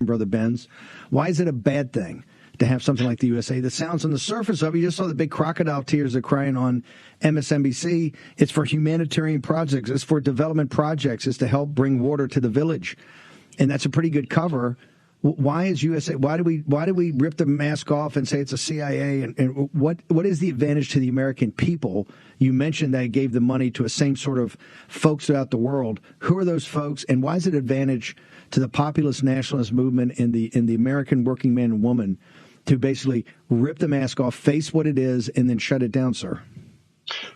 Brother Benz. Why is it a bad thing to have something like the USA that sounds on the surface of it? You just saw the big crocodile tears are crying on MSNBC. It's for humanitarian projects. It's for development projects. It's to help bring water to the village. And that's a pretty good cover. Why is USA? Why do we rip the mask off and say it's a CIA? And what is the advantage to the American people? You mentioned that it gave the money to the same sort of folks throughout the world. Who are those folks, and why is it an advantage to the populist nationalist movement in the American working man and woman to basically rip the mask off, face what it is, and then shut it down, sir?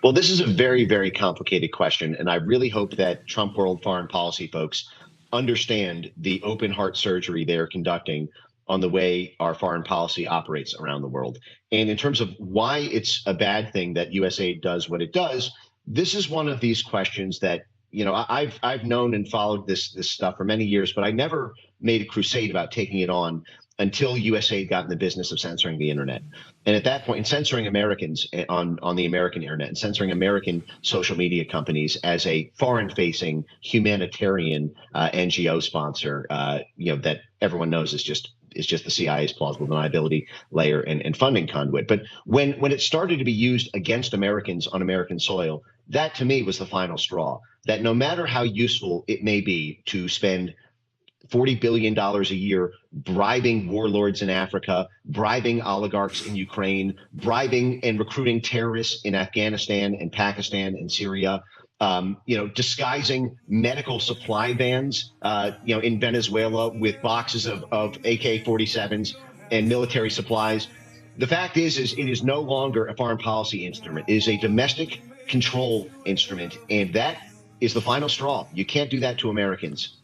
Well, this is a very, very complicated question, and I really hope that Trump World Foreign Policy folks understand the open heart surgery they're conducting on the way our foreign policy operates around the world. And in terms of why it's a bad thing that USAID does what it does, this is one of these questions that, you know, I've known and followed this stuff for many years, but I never made a crusade about taking it on until USAID got in the business of censoring the internet. And at that point, and censoring Americans on the American internet, and censoring American social media companies as a foreign-facing humanitarian NGO sponsor, that everyone knows is just the CIA's plausible deniability layer and funding conduit. But when it started to be used against Americans on American soil, that to me was the final straw. That no matter how useful it may be to spend $40 billion a year bribing warlords in Africa, bribing oligarchs in Ukraine, bribing and recruiting terrorists in Afghanistan and Pakistan and Syria, disguising medical supply vans, in Venezuela with boxes of AK-47s and military supplies. The fact is it is no longer a foreign policy instrument. It is a domestic control instrument, and that is the final straw. You can't do that to Americans.